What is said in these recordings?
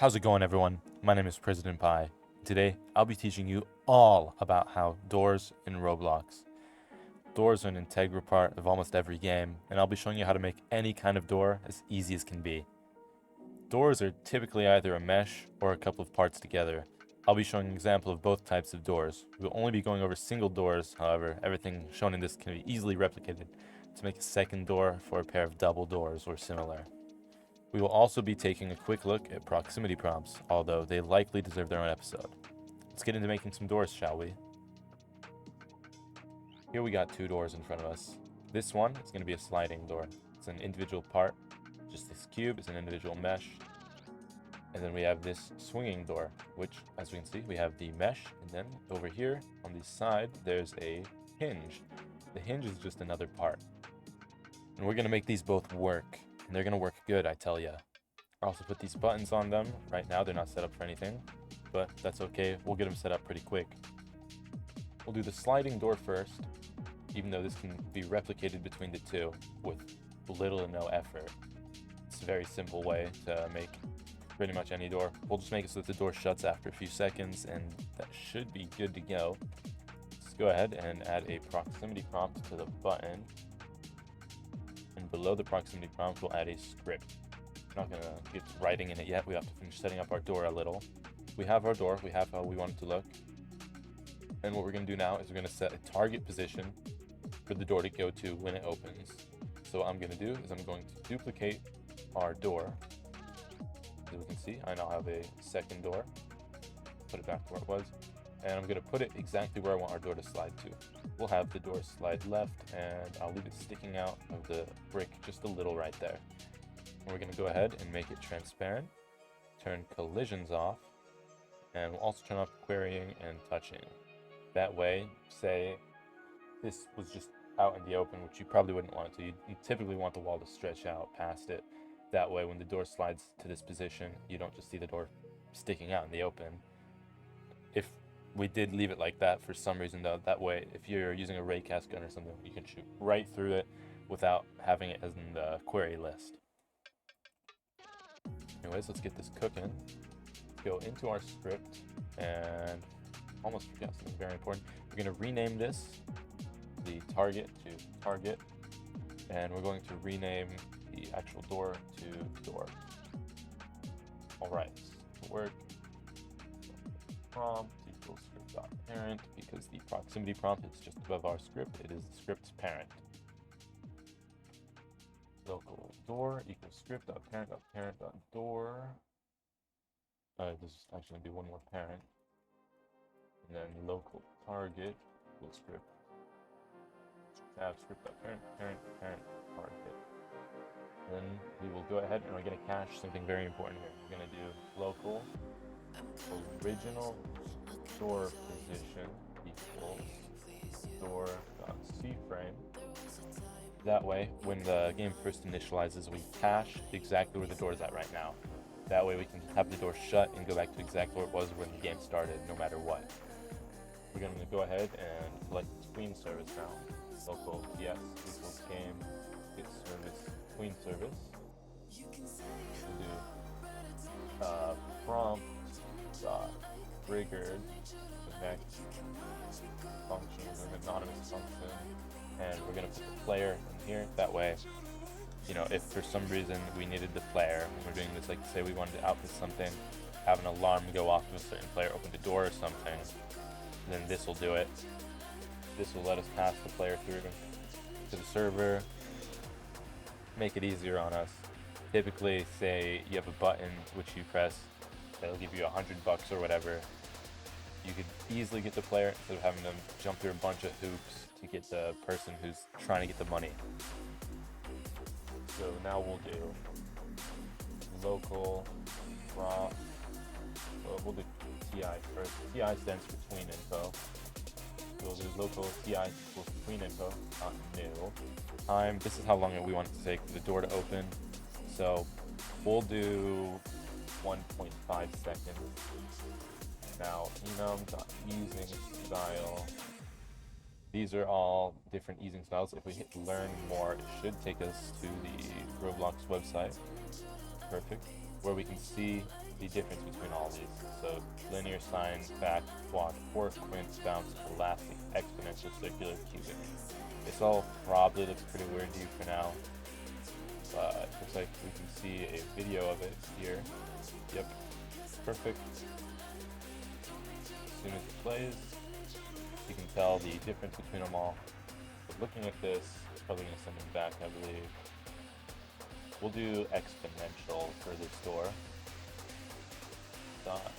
How's it going, everyone? My name is President Pi. Today, I'll be teaching you all about how doors in Roblox. Doors are an integral part of almost every game, and I'll be showing you how to make any kind of door as easy as can be. Doors are typically either a mesh or a couple of parts together. I'll be showing an example of both types of doors. We'll only be going over single doors, however, everything shown in this can be easily replicated to make a second door for a pair of double doors or similar. We will also be taking a quick look at proximity prompts, although they likely deserve their own episode. Let's get into making some doors, shall we? Here we got two doors in front of us. This one is going to be a sliding door. It's an individual part. Just this cube is an individual mesh. And then we have this swinging door, which, as we can see, we have the mesh. And then over here on the side, there's a hinge. The hinge is just another part. And we're going to make these both work. And they're going to work good, I tell ya. I also put these buttons on them. Right now, they're not set up for anything, but that's okay. We'll get them set up pretty quick. We'll do the sliding door first, even though this can be replicated between the two with little to no effort. It's a very simple way to make pretty much any door. We'll just make it so that the door shuts after a few seconds, and that should be good to go. Let's go ahead and add a proximity prompt to the button. And below the proximity prompt, we'll add a script. We're not going to get writing in it yet. We have to finish setting up our door a little. We have our door. We have how we want it to look. And what we're going to do now is we're going to set a target position for the door to go to when it opens. So what I'm going to do is I'm going to duplicate our door. As we can see, I now have a second door. Put it back to where it was. And I'm going to put it exactly where I want our door to slide to. We'll have the door slide left, and I'll leave it sticking out of the brick just a little right there. And we're going to go ahead and make it transparent, turn collisions off, and we'll also turn off querying and touching. That way, say this was just out in the open, which you probably wouldn't want it to. You typically want the wall to stretch out past it. That way, when the door slides to this position, you don't just see the door sticking out in the open. If we did leave it like that for some reason, though, that way, if you're using a raycast gun or something, you can shoot right through it without having it as in the query list. Anyways, let's get this cooking. Let's go into our script, and almost forgot something very important. We're going to rename this, the target to target, and we're going to rename the actual door to door. Alright, work prompt equals script.parent, because the proximity prompt is just above our script. It is the script's parent. Local door equals script.parent.parent.door. This is actually going to be one more parent. And then local target equals script. Have script.parent, parent, parent, target. Then we will go ahead and we're going to cache something very important here. We're going to do local original door position equals door.cframe. That way, when the game first initializes, we cache exactly where the door is at right now. That way we can have the door shut and go back to exactly where it was when the game started, no matter what. We're going to go ahead and select tween service now. Local yes equals game get service tween service. We'll do prompt dot triggered connect function is an anonymous function, and we're going to put the player in here. That way, you know, if for some reason we needed the player when we're doing this, like say we wanted to output something, have an alarm go off if a certain player opened a door or something, then this will do it. This will let us pass the player through to the server, make it easier on us. Typically, say you have a button which you press that'll give you $100 or whatever. You could easily get the player instead of having them jump through a bunch of hoops to get the person who's trying to get the money. So now we'll do local prompt. Well, we'll do TI first. TI stands for tween info. So we'll do local TI equals tween info, not new. Time, this is how long we want it to take for the door to open. So we'll do 1.5 seconds. Now, enum.easing style. These are all different easing styles. If we hit learn more, it should take us to the Roblox website. Perfect. Where we can see the difference between all these. So linear, sine, fact, quad, fourth, quints, bounce, elastic, exponential, circular, cubic. This all probably looks pretty weird to you for now, but looks like we can see a video of it here. Yep, perfect. As soon as it plays, you can tell the difference between them all. But looking at this, it's probably going to send them back, I believe. We'll do exponential for this door. Dot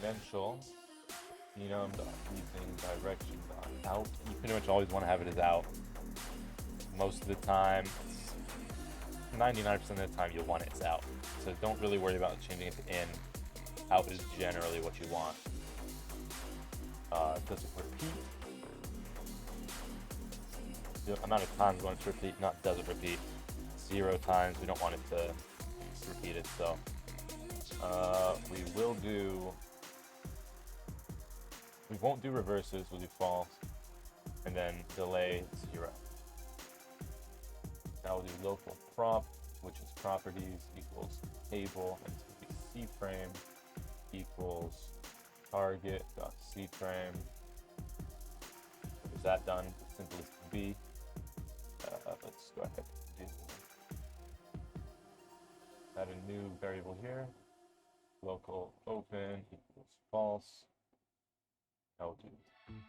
exponential. Enum dot using direction dot out. You pretty much always want to have it as out. Most of the time, 99% of the time you'll want it as out. So don't really worry about changing it to in. Out is generally what you want. Does it repeat? The amount of times we want it to repeat, not does it repeat. 0 times, we don't want it to repeat it, so we won't do reverses, we'll do false, and then delay 0. Now we'll do local prop, which is properties equals table, and it's going to be C-frame equals target dot C-frame. Is that done? Simple as can be. Let's go ahead and add a new variable here. Local open equals false. Now we'll do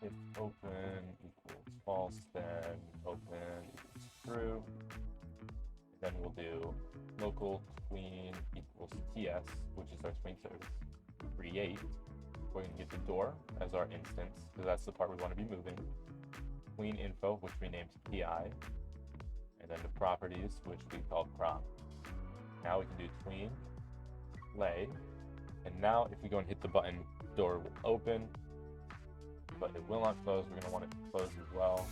if open equals false, then open equals true. Then we'll do local queen equals TS, which is our swing service. Create. We're going to get the door as our instance, because that's the part we want to be moving. Queen info, which we named PI. And then the properties, which we call prop. Now we can do tween, play. And now if we go and hit the button, door will open, but it will not close. We're going to want it to close as well.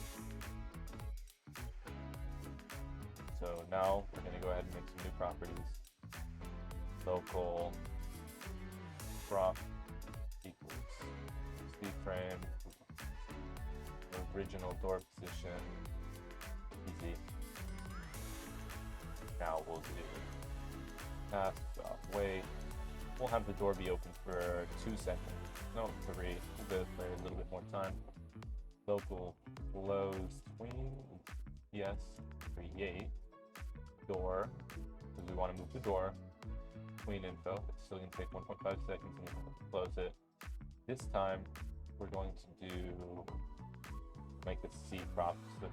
So now we're going to go ahead and make some new properties. Local prop equals speed frame, original door position, easy. Now we'll do task wait. We'll have the door be open for 2 seconds. No, 3. We'll go for a little bit more time. Local close tween. Yes. Create door, because we want to move the door. Queen info. It's still going to take 1.5 seconds and we'll close it. This time we're going to do make the C prop so it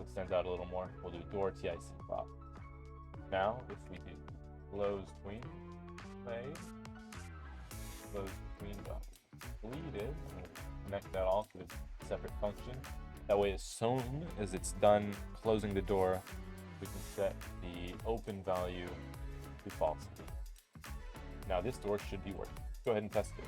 extends out a little more. We'll do door TIC prop. Now if we do close tween, play, close tween dot completed, connect that all to a separate function. That way as soon as it's done closing the door, we can set the open value to false. Now this door should be working. Go ahead and test it.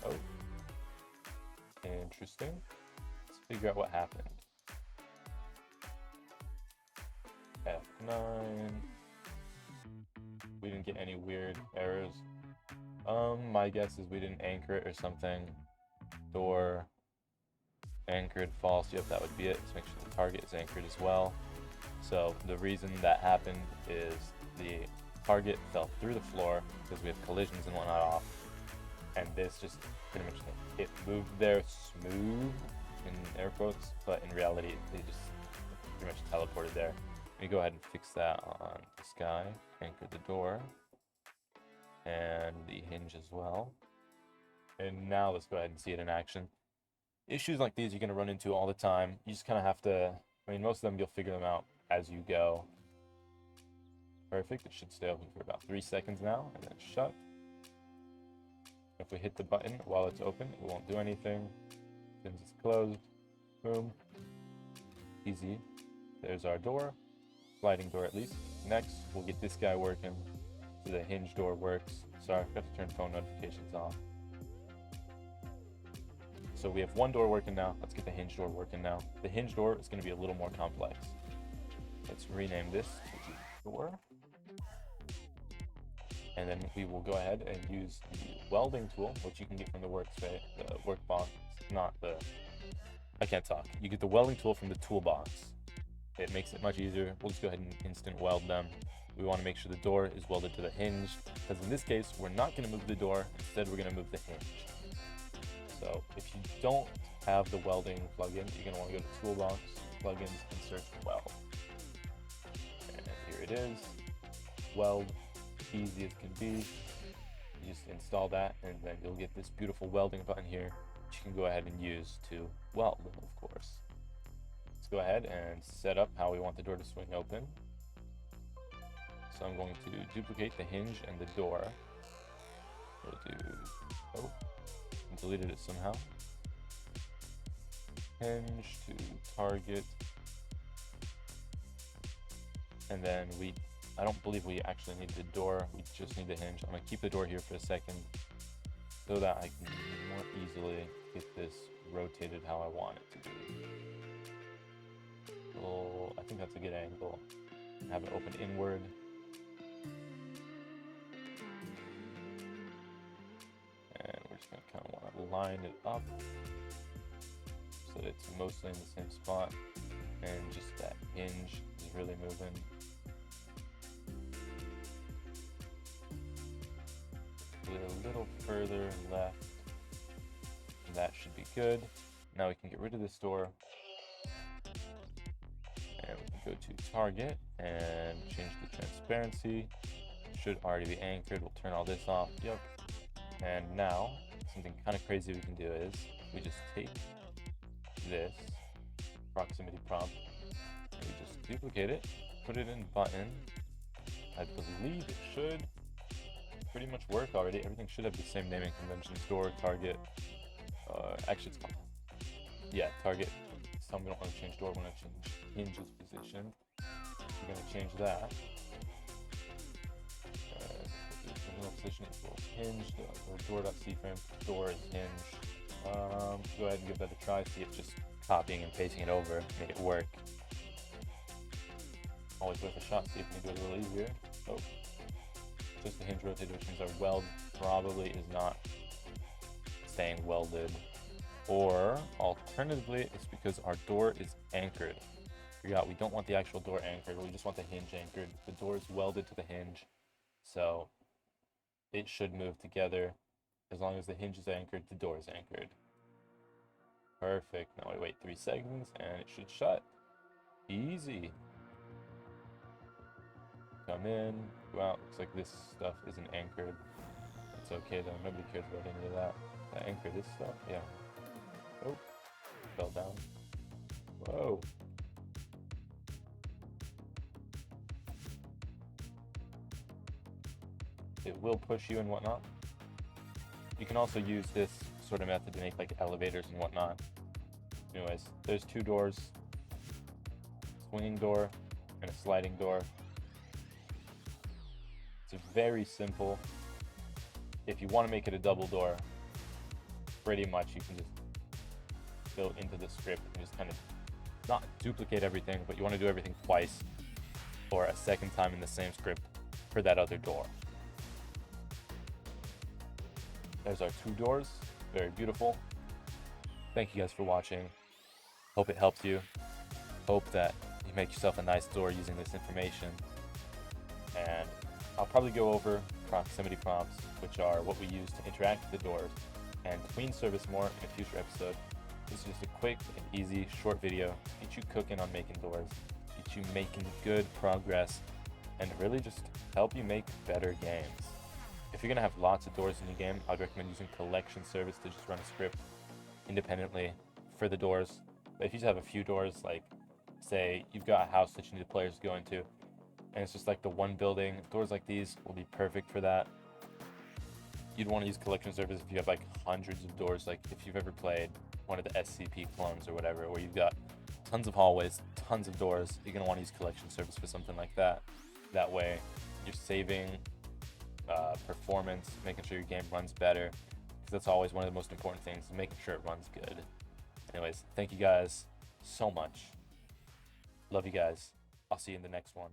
Oh, interesting. Let's figure out what happened. F9. We didn't get any weird errors. My guess is we didn't anchor it or something. Door anchored false. Yep, that would be it. Let's make sure the target is anchored as well. So the reason that happened is the target fell through the floor because we have collisions and whatnot off. And this just pretty much, it moved there smooth in air quotes, but in reality, they just pretty much teleported there. Let me go ahead and fix that on this guy. Anchor the door and the hinge as well. And now let's go ahead and see it in action. Issues like these you're going to run into all the time. You just kind of have to, I mean, most of them you'll figure them out as you go. Perfect. It should stay open for about 3 seconds now and then shut. If we hit the button while it's open, it won't do anything. As soon as it's closed, boom. Easy. There's our door. Sliding door at least. Next, we'll get this guy working so the hinge door works. Sorry, I forgot to turn phone notifications off. So we have one door working now. Let's get the hinge door working now. The hinge door is going to be a little more complex. Let's rename this to door. And then we will go ahead and use the welding tool, which you can get from the workspace, the workbox, not the, I can't talk. You get the welding tool from the toolbox. It makes it much easier. We'll just go ahead and instant weld them. We want to make sure the door is welded to the hinge, because in this case, we're not going to move the door. Instead, we're going to move the hinge. So if you don't have the welding plugin, you're going to want to go to Toolbox, Plugins, and search Weld. And here it is, Weld, easy as can be. You just install that, and then you'll get this beautiful welding button here, which you can go ahead and use to weld, of course. Let's go ahead and set up how we want the door to swing open. So I'm going to duplicate the hinge and the door. We'll do, oh, I deleted it somehow. Hinge to target. And then I don't believe we actually need the door, we just need the hinge. I'm gonna keep the door here for a second so that I can more easily get this rotated how I want it to be. So I think that's a good angle. Have it open inward. And we're just gonna kind of want to line it up so that it's mostly in the same spot, and just that hinge is really moving. A little further left, and that should be good. Now we can get rid of this door, and we can go to target and change the transparency. Should already be anchored. We'll turn all this off. Yep. And now something kind of crazy we can do is we just take this proximity prompt and we just duplicate it, put it in button. I believe it should pretty much work already. Everything should have the same naming convention: store, target. Actually, it's called, yeah, target. So we don't want to change door, we want to change hinge's position. We're going to change that. Position equals hinge, or door.cframe, door is hinge. Go ahead and give that a try, see if just copying and pasting it over made it work. Always worth a shot, see if we can do it a little easier. Oh, just the hinge rotated, which means our weld probably is not staying welded. Or alternatively, it's because our door is anchored. Forgot, we don't want the actual door anchored, we just want the hinge anchored. The door is welded to the hinge, so it should move together. As long as the hinge is anchored, the door is anchored. Perfect. Now we wait 3 seconds and it should shut. Easy. Come in, go out. Looks like this stuff isn't anchored. It's okay though, nobody cares about any of that. I anchor this stuff? Yeah. Oh, fell down. Whoa. It will push you and whatnot. You can also use this sort of method to make like elevators and whatnot. Anyways, there's 2 doors, swinging door and a sliding door. It's very simple. If you want to make it a double door, pretty much you can just go into the script and just kind of not duplicate everything, but you want to do everything twice or a second time in the same script for that other door. There's our 2 doors, very beautiful. Thank you guys for watching. Hope it helped you. Hope that you make yourself a nice door using this information. And I'll probably go over proximity prompts, which are what we use to interact with the doors, and queen service more in a future episode. This is just a quick and easy short video to get you cooking on making doors, get you making good progress, and really just help you make better games. If you're going to have lots of doors in your game, I'd recommend using collection service to just run a script independently for the doors. But if you just have a few doors, like say you've got a house that you need the players to go into, and it's just like the one building, doors like these will be perfect for that. You'd want to use collection service if you have like hundreds of doors, like if you've ever played one of the SCP clones or whatever, where you've got tons of hallways, tons of doors. You're going to want to use collection service for something like that. That way you're saving performance, making sure your game runs better, because that's always one of the most important things, making sure it runs good. Anyways, thank you guys so much. Love you guys. I'll see you in the next one.